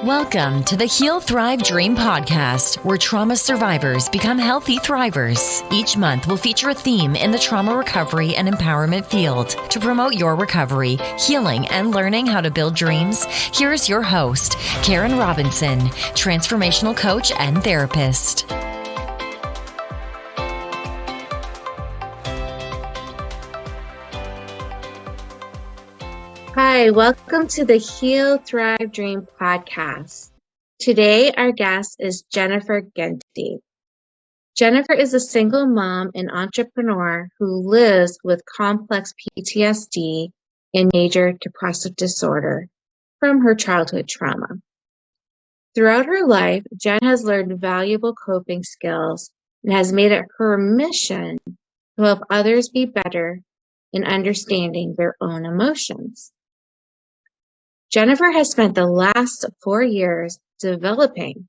Welcome to the Heal, Thrive, Dream podcast, where trauma survivors become healthy thrivers. Each month, we'll feature a theme in the trauma recovery and empowerment field. To promote your recovery, healing, and learning how to build dreams, here's your host, Karen Robinson, transformational coach and therapist. Hi, welcome to the Heal, Thrive, Dream podcast. Today, our guest is Jennifer Genty. Jennifer is a single mom and entrepreneur who lives with complex PTSD and major depressive disorder from her childhood trauma. Throughout her life, Jen has learned valuable coping skills and has made it her mission to help others be better in understanding their own emotions. Jennifer has spent the last 4 years developing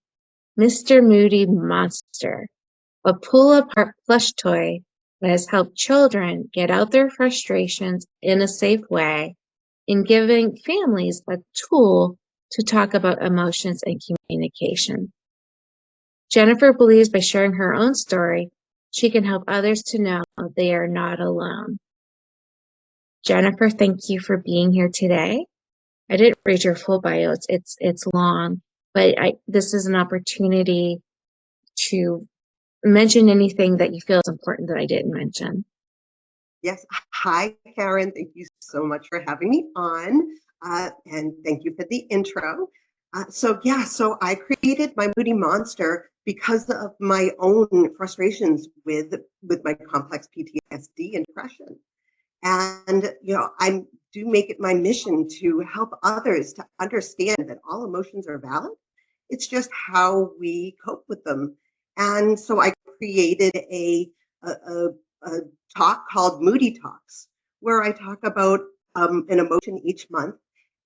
Mr. Moody Monster, a pull-apart plush toy that has helped children get out their frustrations in a safe way and giving families a tool to talk about emotions and communication. Jennifer believes by sharing her own story, she can help others to know they are not alone. Jennifer, thank you for being here today. I didn't read your full bio. It's long, but this is an opportunity to mention anything that you feel is important that I didn't mention. Yes. Hi, Karen. Thank you so much for having me on, and thank you for the intro. So I created My Moody Monster because of my own frustrations with my complex PTSD and depression. And, I do make it my mission to help others to understand that all emotions are valid. It's just how we cope with them. And so I created a talk called Moody Talks, where I talk about an emotion each month.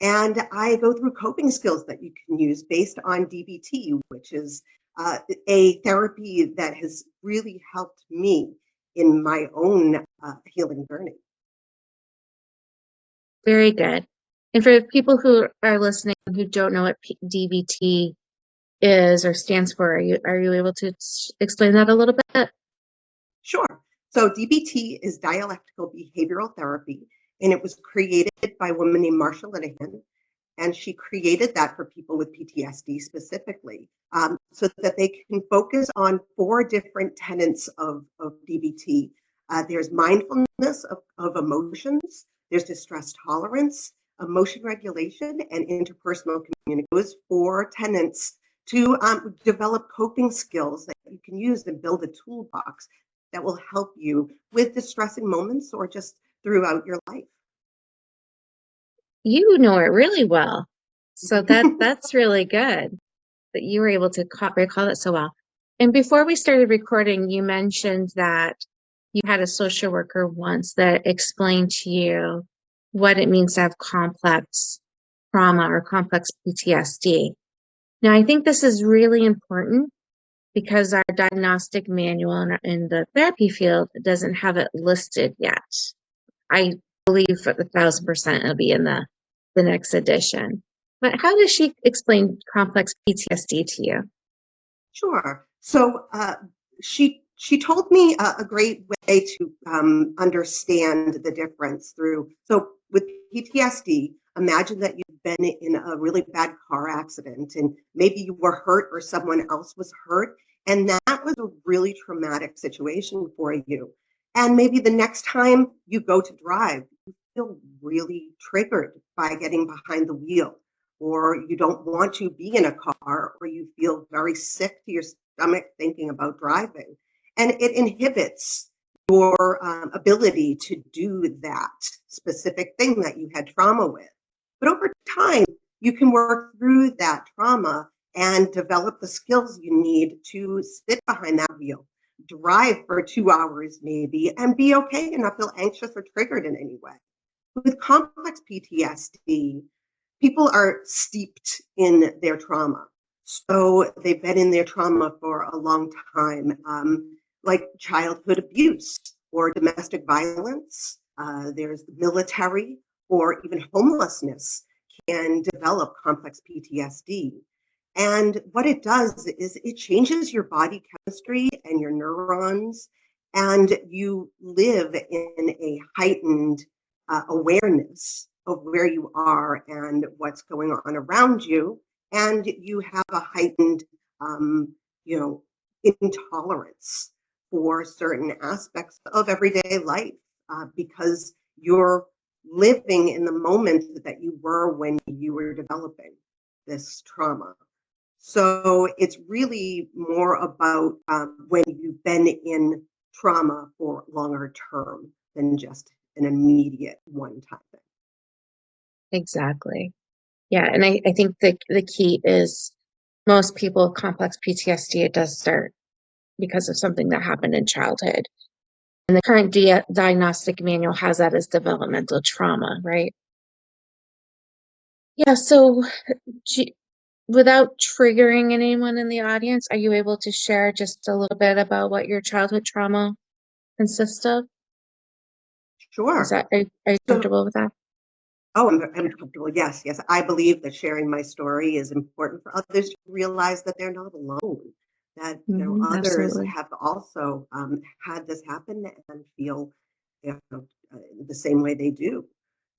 And I go through coping skills that you can use based on DBT, which is a therapy that has really helped me in my own healing journey. Very good. And for people who are listening who don't know what DBT is or stands for, are you able to explain that a little bit? Sure. So DBT is dialectical behavioral therapy, and it was created by a woman named Marsha Linehan, and she created that for people with PTSD specifically, so that they can focus on 4 different tenets of DBT. There's mindfulness of emotions, there's distress tolerance, emotion regulation, and interpersonal communication. Those 4 tenets to develop coping skills that you can use and build a toolbox that will help you with distressing moments or just throughout your life. You know it really well. So that's really good that you were able to recall it so well. And before we started recording, you mentioned that you had a social worker once that explained to you what it means to have complex trauma or complex PTSD. Now, I think this is really important because our diagnostic manual in the therapy field doesn't have it listed yet. I believe for 1,000% it'll be in the next edition. But how does she explain complex PTSD to you? Sure. So she told me a great way to understand the difference through. So with PTSD, imagine that you've been in a really bad car accident and maybe you were hurt or someone else was hurt. And that was a really traumatic situation for you. And maybe the next time you go to drive, you feel really triggered by getting behind the wheel, or you don't want to be in a car, or you feel very sick to your stomach thinking about driving. And it inhibits your ability to do that specific thing that you had trauma with. But over time, you can work through that trauma and develop the skills you need to sit behind that wheel, drive for 2 hours maybe, and be okay and not feel anxious or triggered in any way. With complex PTSD, people are steeped in their trauma. So they've been in their trauma for a long time, like childhood abuse or domestic violence. There's military or even homelessness can develop complex PTSD. And what it does is it changes your body chemistry and your neurons, and you live in a heightened awareness of where you are and what's going on around you. And you have a heightened, you know, intolerance for certain aspects of everyday life because you're living in the moment that you were when you were developing this trauma. So it's really more about when you've been in trauma for longer term than just an immediate one time thing. Exactly. Yeah, and I think the key is most people with complex PTSD, it does start because of something that happened in childhood. And the current diagnostic manual has that as developmental trauma, right? Yeah, so without triggering anyone in the audience, are you able to share just a little bit about what your childhood trauma consists of? Is Sure. that, are you So, comfortable with that? oh, I'm comfortable. Yes, yes. I believe that sharing my story is important for others to realize that they're not alone, that, others Absolutely. have also had this happen and feel the same way they do.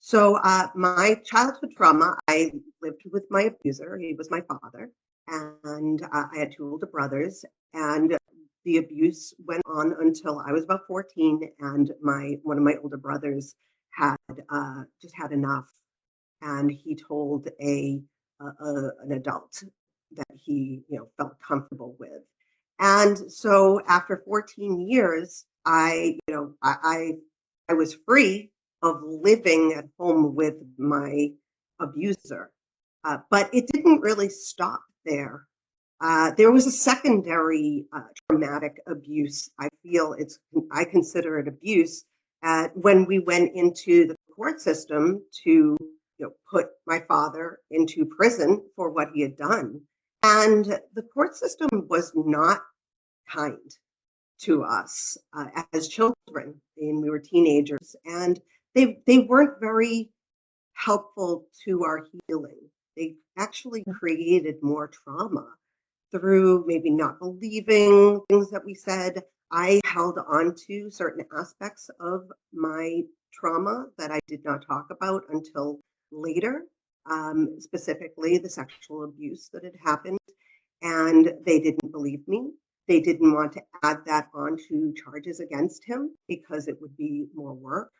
So, my childhood trauma, I lived with my abuser. He was my father, and I had two older brothers, and the abuse went on until I was about 14, and my one of my older brothers had just had enough, and he told an adult that he felt comfortable with, and so after 14 years, I was free of living at home with my abuser, but it didn't really stop there. There was a secondary traumatic abuse. I consider it abuse when we went into the court system to put my father into prison for what he had done. And the court system was not kind to us as children, and we were teenagers, and they weren't very helpful to our healing. They actually created more trauma through maybe not believing things that we said. I held on to certain aspects of my trauma that I did not talk about until later, specifically the sexual abuse that had happened. And they didn't believe me. They didn't want to add that onto charges against him because it would be more work.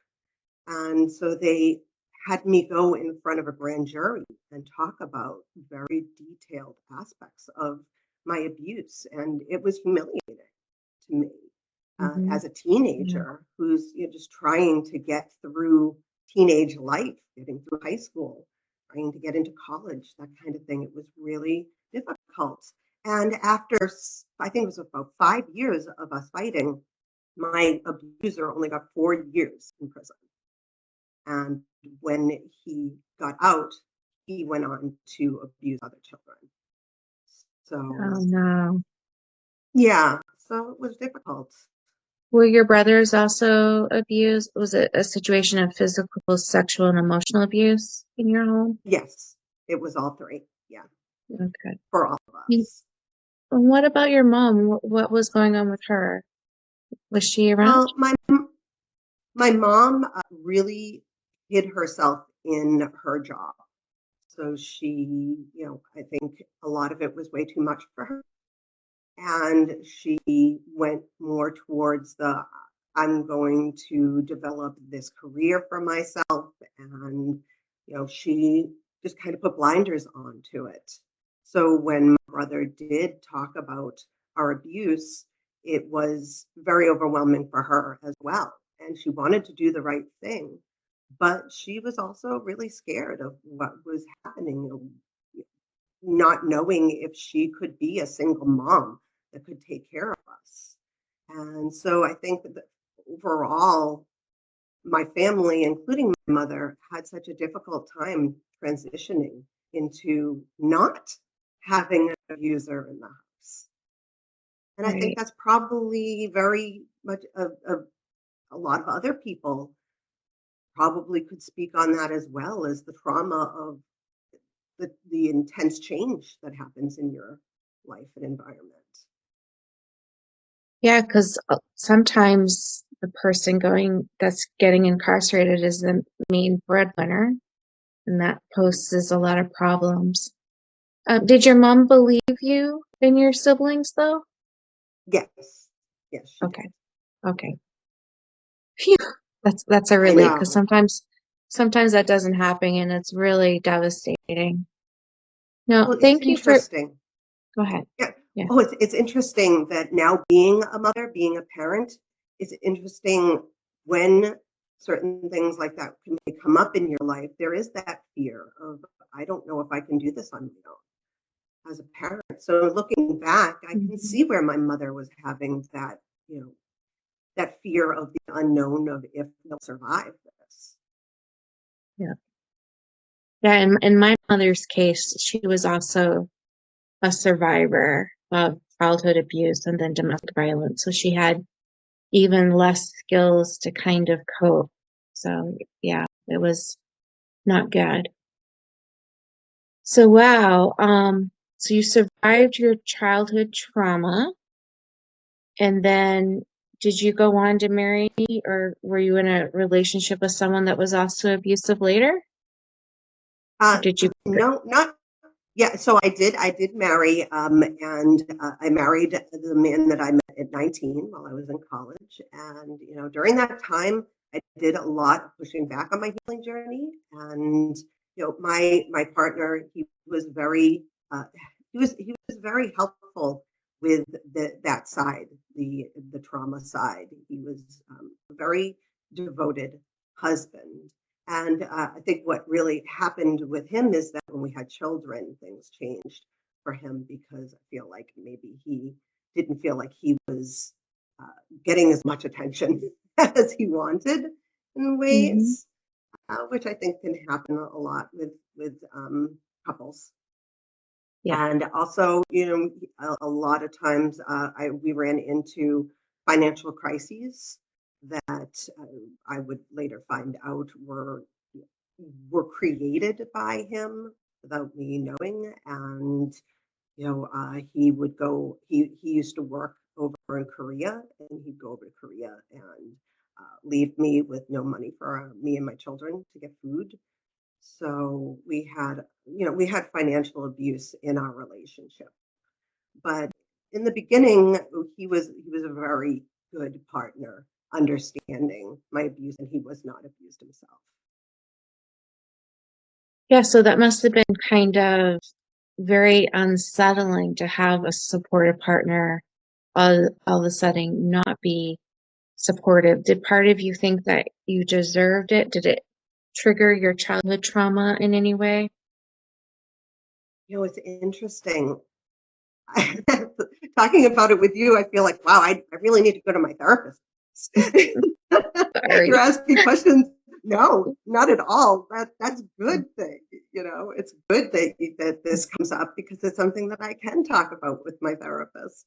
And so they had me go in front of a grand jury and talk about very detailed aspects of my abuse. And it was humiliating to me Mm-hmm. as a teenager who's just trying to get through teenage life, getting through high school, trying to get into college, that kind of thing. It was really difficult. And after, I think it was about 5 years of us fighting, my abuser only got 4 years in prison. And when he got out, he went on to abuse other children. Oh So, no. yeah, so it was difficult. Were your brothers also abused? Was it a situation of physical, sexual, and emotional abuse in your home? Yes, it was all three. Yeah, Okay. for all of And us. what about your mom? What was going on with her? Was she around? Well, my mom really hid herself in her job. So she, I think a lot of it was way too much for her. And she went more towards I'm going to develop this career for myself. And, she just kind of put blinders on to it. So when my brother did talk about our abuse, it was very overwhelming for her as well. And she wanted to do the right thing, but she was also really scared of what was happening, not knowing if she could be a single mom that could take care of us. And so I think that overall, my family, including my mother, had such a difficult time transitioning into not having an abuser in the house. And I think Right. that's probably very much of a lot of other people probably could speak on that as well as the trauma of the intense change that happens in your life and environment. Yeah, because sometimes the person that's getting incarcerated is the main breadwinner, and that poses a lot of problems. Did your mom believe you and your siblings, though? Yes, yes, she did. Okay, okay. Phew. That's a I relief, because know. sometimes that doesn't happen, and it's really devastating. No, Well, it's thank you for. interesting. Go ahead. Yeah. Yeah. Oh, it's interesting that now being a mother, being a parent, it's interesting when certain things like that can come up in your life. There is that fear of, I don't know if I can do this on my own as a parent. So looking back, I can Mhm. see where my mother was having that, that fear of the unknown of if they'll survive this. Yeah. Yeah. In my mother's case, she was also a survivor of childhood abuse and then domestic violence. So she had even less skills to kind of cope. So yeah, it was not good. So wow, so you survived your childhood trauma, and then did you go on to marry, or were you in a relationship with someone that was also abusive later? Or Uh, did you? no, not Yeah, so I did marry, and I married the man that I met at 19 while I was in college. And, during that time, I did a lot of pushing back on my healing journey. And, my partner, uh, he was very helpful with that side, the trauma side. He was a very devoted husband. And I think what really happened with him is that when we had children, things changed for him because I feel like maybe he didn't feel like he was uh, getting as much attention as he wanted in Mhm. ways, which I think can happen a lot with couples. Yeah. And also, a lot of times we ran into financial crises that I would later find out were created by him without me knowing. And he would go. He used to work over in Korea, and he'd go over to Korea and leave me with no money for me and my children to get food. So we had financial abuse in our relationship. But in the beginning, he was a very good partner, understanding my abuse, and he was not abused himself. Yeah, so that must have been kind of very unsettling to have a supportive partner all of a sudden not be supportive. Did part of you think that you deserved it? Did it trigger your childhood trauma in any way? It's interesting. Talking about it with you, I feel like, wow, I really need to go to my therapist. You're Sorry. asking questions. No, not at all. That's a good thing. It's good that this comes up because it's something that I can talk about with my therapist.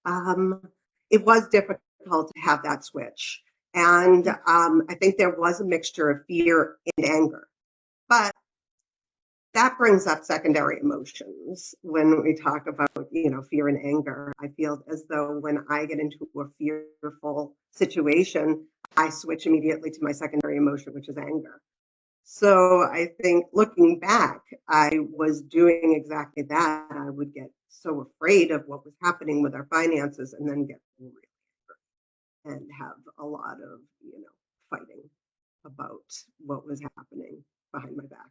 Um, it was difficult to have that switch, and I think there was a mixture of fear and anger. But that brings up secondary emotions when we talk about, fear and anger. I feel as though when I get into a fearful situation, I switch immediately to my secondary emotion, which is anger. So I think looking back, I was doing exactly that. I would get so afraid of what was happening with our finances and then get really angry and have a lot of, fighting about what was happening behind my back.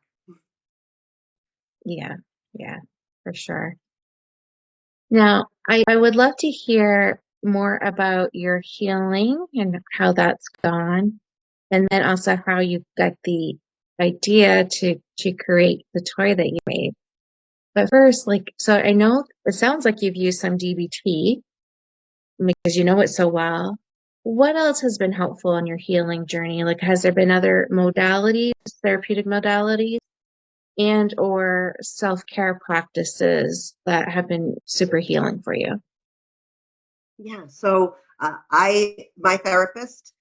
Yeah, yeah, for sure. Now, I would love to hear more about your healing and how that's gone, and then also how you got the idea to create the toy that you made. But first, so I know it sounds like you've used some DBT because you know it so well. What else has been helpful on your healing journey? Like, has there been other modalities, therapeutic modalities, and or self-care practices that have been super healing for you? Yeah. So my therapist,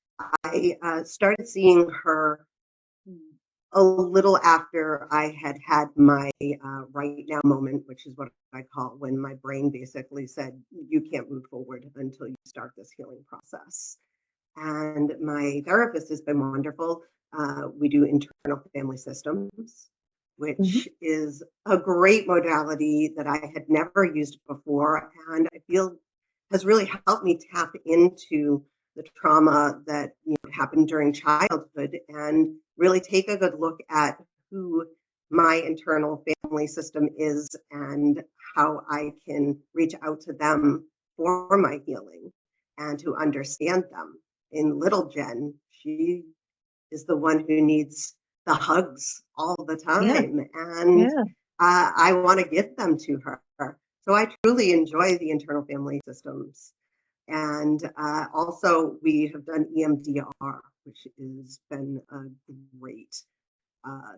I started seeing her a little after I had had my right now moment, which is what I call when my brain basically said, you can't move forward until you start this healing process. And my therapist has been wonderful. We do internal family systems, Mhm. which is a great modality that I had never used before. And I feel has really helped me tap into the trauma that happened during childhood and really take a good look at who my internal family system is and how I can reach out to them for my healing and to understand them. In little Jen, she is the one who needs the hugs all the Yeah, time. And yeah. I want to give them to her. So I truly enjoy the internal family systems. And also, we have done EMDR, which has been a great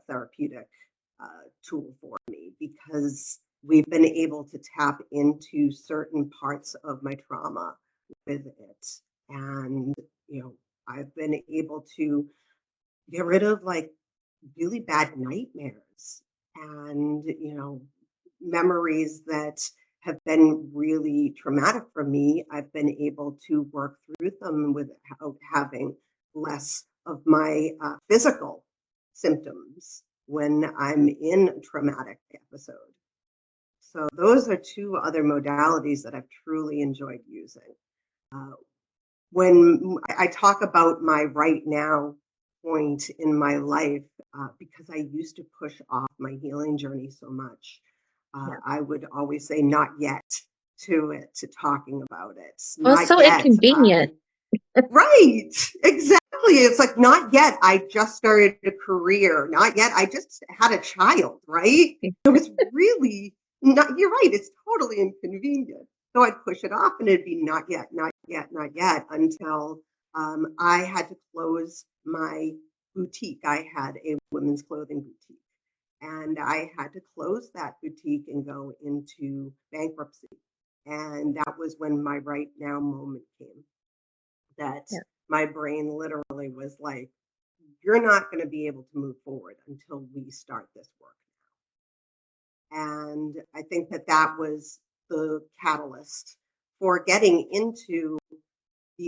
therapeutic tool for me because we've been able to tap into certain parts of my trauma with it. And, I've been able to get rid of like really bad nightmares and, memories that have been really traumatic for me. I've been able to work through them without having less of my physical symptoms when I'm in a traumatic episode. So those are two other modalities that I've truly enjoyed using. Uh, when I talk about my right now point in my life, because I used to push off my healing journey so much, Yeah. I would always say not yet to it, to talking about it. Well, it's Not so yet. inconvenient. Right. Exactly. It's like, not yet. I just started a career. Not yet. I just had a child, right? So it's really not, you're right. It's totally inconvenient. So I'd push it off and it'd be not yet, not yet, not yet until I had to close my boutique. I had a women's clothing boutique and I had to close that boutique and go into bankruptcy. And that was when my right now moment came that Yeah. my brain literally was like, you're not going to be able to move forward until we start this work. And I think that that was the catalyst for getting into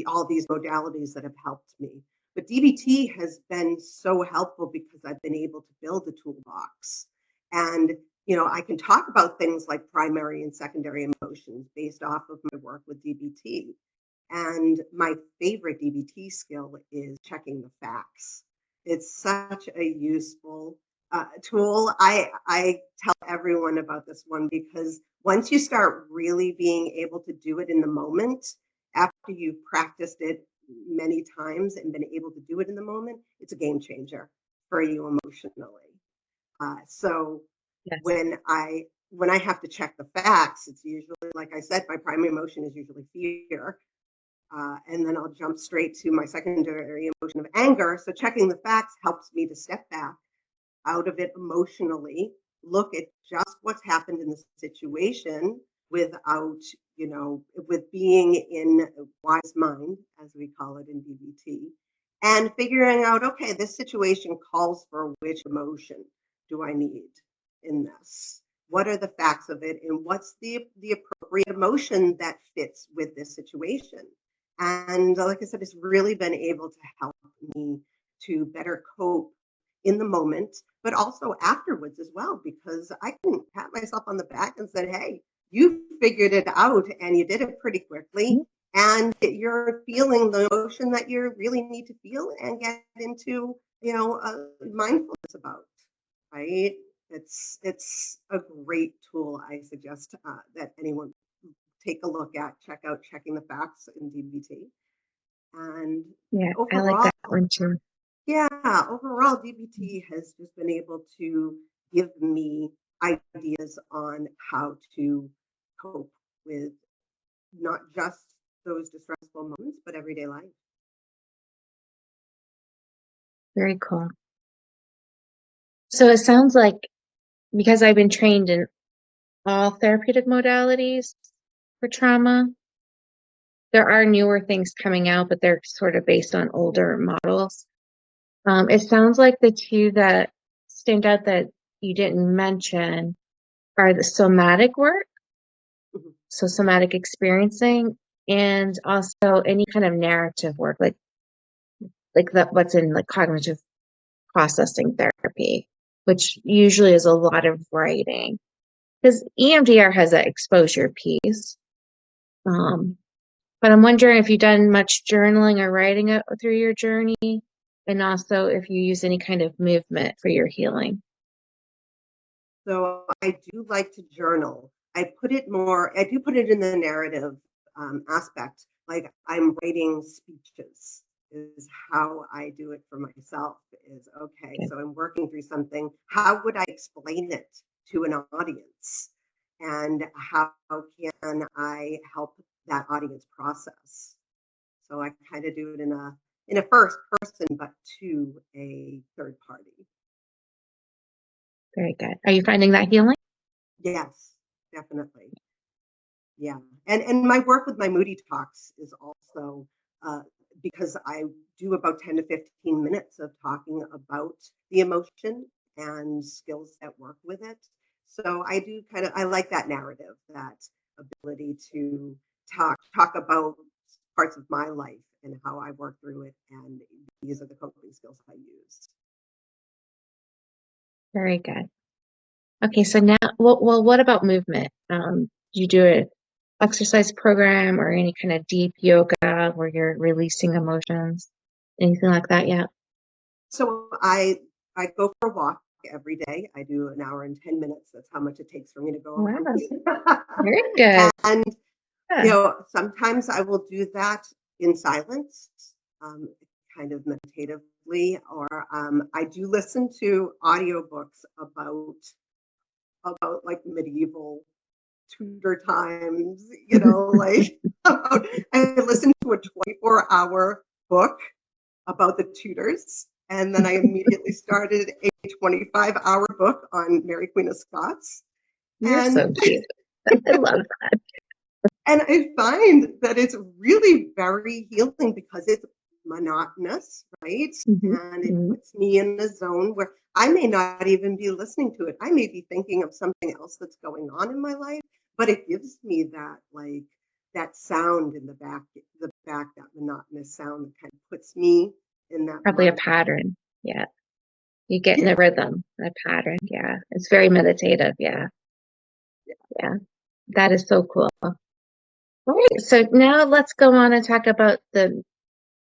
all these modalities that have helped me. But DBT has been so helpful because I've been able to build a toolbox. And, I can talk about things like primary and secondary emotions based off of my work with DBT. And my favorite DBT skill is checking the facts. It's such a useful tool. I tell everyone about this one because once you start really being able to do it in the moment, after you've practiced it many times and been able to do it in the moment, it's a game changer for you emotionally. So Yes. when I have to check the facts, it's usually, like I said, my primary emotion is usually fear. And then I'll jump straight to my secondary emotion of anger. So checking the facts helps me to step back out of it emotionally, look at just what's happened in the situation without, with being in a wise mind, as we call it in DBT, and figuring out, okay, this situation calls for which emotion do I need in this? What are the facts of it, and what's the appropriate emotion that fits with this situation? And like I said, it's really been able to help me to better cope in the moment, but also afterwards as well, because I can pat myself on the back and say, hey, you figured it out and you did it pretty quickly. Mhm. And you're feeling the emotion that you really need to feel and get into, mindfulness about, right? It's a great tool. I suggest that anyone take a look at, check out checking the facts in DBT. And Yeah, I like overall, that one too. yeah, overall, DBT has just been able to give me ideas on how to cope with not just those distressful moments, but everyday life. Very cool. So it sounds like because I've been trained in all therapeutic modalities for trauma, there are newer things coming out, but they're sort of based on older models. It sounds like the two that stand out that you didn't mention are the somatic work, Mhm. so somatic experiencing, and also any kind of narrative work, like that what's in like cognitive processing therapy, which usually is a lot of writing. Because EMDR has that exposure piece. But I'm wondering if you've done much journaling or writing through your journey, and also if you use any kind of movement for your healing. So I do like to journal. I do put it in the narrative aspect. Like I'm writing speeches is how I do it for myself is okay. Okay. So I'm working through something. How would I explain it to an audience? And how can I help that audience process? So I kind of do it in a first person, but to a third party. Very good. Are you finding that healing? Yes, definitely. Yeah. And my work with my Moody Talks is also uh, because I do about 10 to 15 minutes of talking about the emotion and skills that work with it. So I like that narrative, that ability to talk about parts of my life and how I work through it, and these are the coping skills I use. Very good. Okay, so now, well, what about movement? Do you do an exercise program or any kind of deep yoga where you're releasing emotions? Anything like that yet? So I go for a walk every day. I do an hour and 10 minutes. That's how much it takes for me to go Wow, around. very good. And Yeah. sometimes I will do that in silence, um, kind of meditatively, or I do listen to audiobooks about like medieval Tudor times, like I listened to a 24-hour book about the Tudors. And then I immediately started a 25-hour book on Mary Queen of Scots. You're And so cute. I love that. and I find that it's really very healing because it's monotonous, right? Hmm. And it puts me in a zone where I may not even be listening to it. I may be thinking of something else that's going on in my life, but it gives me that sound in the back, that monotonous sound that kind of puts me in that Probably a mind. pattern. Yeah. You get in Yeah. a rhythm, a pattern. Yeah. It's very meditative. Yeah. Yeah. That is so cool. All right. So now let's go on and talk about the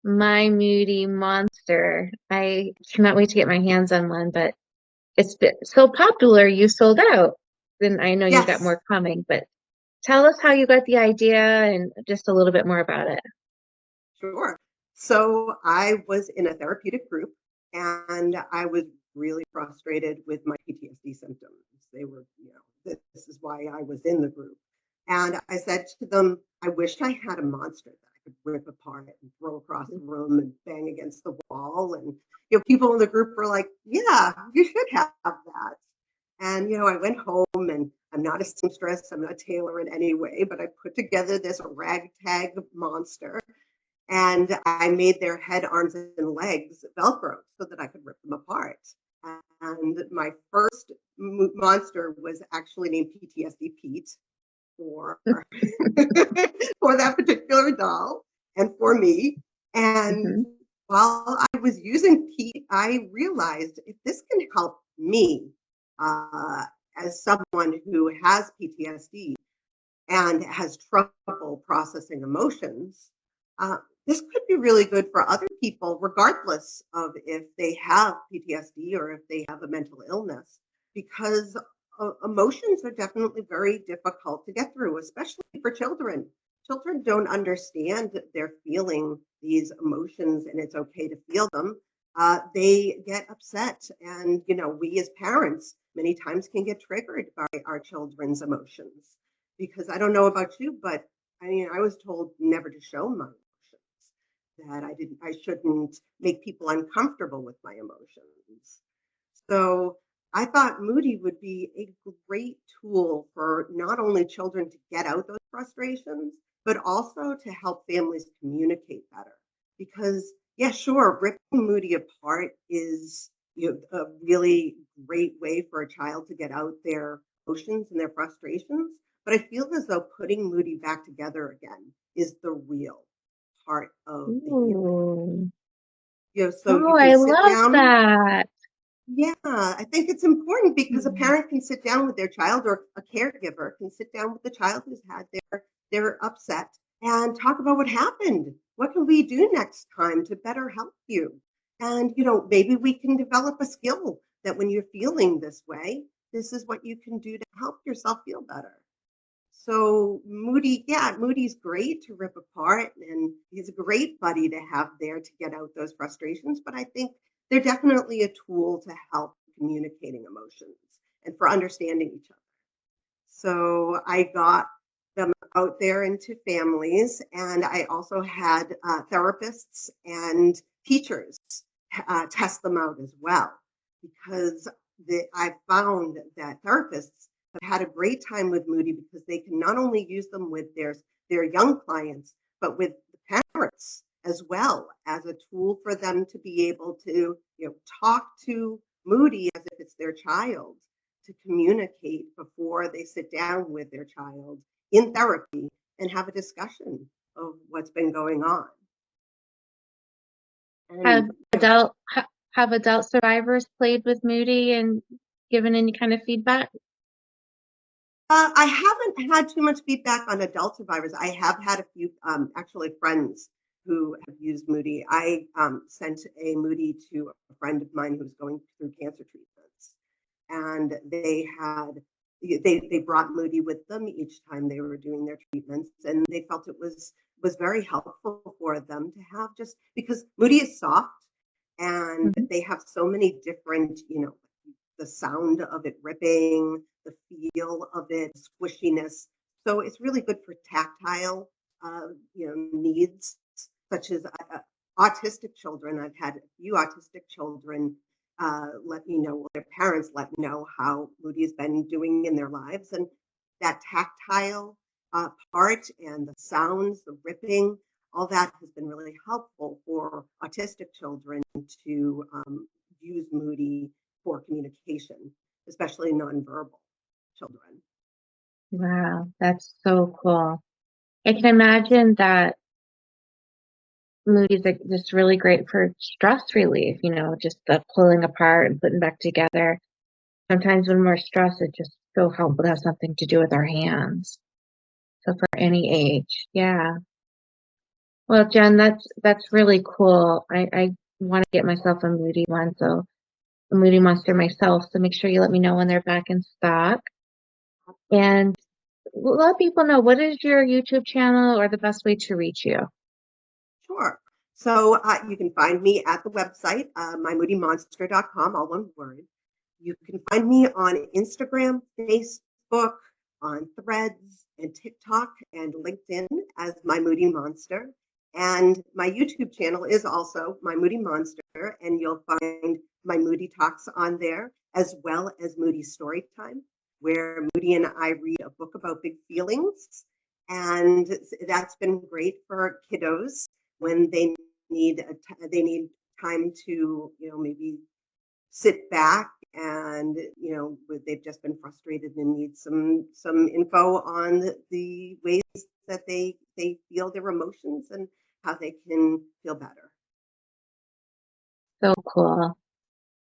My Moody Monster. I cannot wait to get my hands on one, but it's been so popular, you sold out. Then I know you got Yes. more coming, but tell us how you got the idea and just a little bit more about it. Sure. So I was in a therapeutic group and I was really frustrated with my PTSD symptoms. They were, this is why I was in the group. And I said to them, I wished I had a monster that I could rip apart and throw across the room and bang against the wall. And, people in the group were like, yeah, you should have that. And, I went home and I'm not a seamstress, I'm not a tailor in any way, but I put together this ragtag monster and I made their head, arms, and legs Velcro so that I could rip them apart. And my first monster was actually named PTSD Pete for for that particular doll and for me. And Hmm. while I was using Pete, I realized if this can help me uh, as someone who has PTSD, and has trouble processing emotions, uh, this could be really good for other people, regardless of if they have PTSD or if they have a mental illness, because emotions are definitely very difficult to get through, especially for children. Children don't understand that they're feeling these emotions and it's okay to feel them. They get upset, and we as parents many times can get triggered by our children's emotions, because I don't know about you, but I mean, I was told never to show my emotions, that I shouldn't make people uncomfortable with my emotions. So I thought Moody would be a great tool for not only children to get out those frustrations, but also to help families communicate better. Because, yeah, sure, ripping Moody apart is, a really great way for a child to get out their emotions and their frustrations. But I feel as though putting Moody back together again is the real part of the healing. Ooh. So you Oh, can I sit love down. that. Yeah, I think it's important because a parent can sit down with their child, or a caregiver can sit down with the child who's had their upset and talk about what happened. What can we do next time to better help you? And maybe we can develop a skill that when you're feeling this way, this is what you can do to help yourself feel better. So Moody's great to rip apart, and he's a great buddy to have there to get out those frustrations. But I think they're definitely a tool to help communicating emotions and for understanding each other. So I got them out there into families, and I also had therapists and teachers test them out as well, because I found that therapists have had a great time with Moody because they can not only use them with their young clients, but with the parents as well, as a tool for them to be able to talk to Moody as if it's their child, to communicate before they sit down with their child in therapy and have a discussion of what's been going on. Have And have adult survivors played with Moody and given any kind of feedback? I haven't had too much feedback on adult survivors. I have had a few, actually, friends who have used Moody. I sent a Moody to a friend of mine who was going through cancer treatments, and they brought Moody with them each time they were doing their treatments, and they felt it was very helpful for them to have, just because Moody is soft, and they have so many different, the sound of it ripping, the feel of it, squishiness. So it's really good for tactile, needs, such as autistic children. I've had a few autistic children let me know, their parents let me know how Moody has been doing in their lives. And that tactile part and the sounds, the ripping, all that has been really helpful for autistic children to use Moody for communication, especially nonverbal children. Wow, that's so cool. I can imagine that Moody's just really great for stress relief, just the pulling apart and putting back together. Sometimes when we're stressed, it's just so helpful to have something to do with our hands. So for any age, yeah. Well, Jen, that's really cool. I want to get myself a Moody one, so a Moody Monster myself. So make sure you let me know when they're back in stock. And let people know, what is your YouTube channel or the best way to reach you? Sure. So you can find me at the website, mymoodymonster.com, all one word. You can find me on Instagram, Facebook, on Threads, and TikTok, and LinkedIn as My Moody Monster. And my YouTube channel is also My Moody Monster, and you'll find My Moody Talks on there, as well as Moody Storytime, where Moody and I read a book about big feelings. And that's been great for kiddos when they need time to maybe sit back and they've just been frustrated and need some info on the ways that they feel their emotions and how they can feel better. So cool.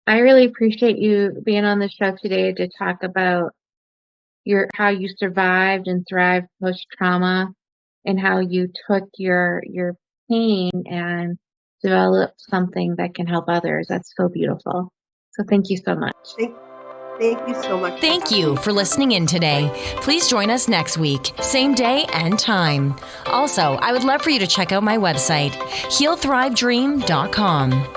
I really appreciate you being on the show today to talk about how you survived and thrived post-trauma, and how you took your pain and developed something that can help others. That's so beautiful. So thank you so much. Thank you so much. Thank you for listening in today. Please join us next week, same day and time. Also, I would love for you to check out my website, healthrivedream.com.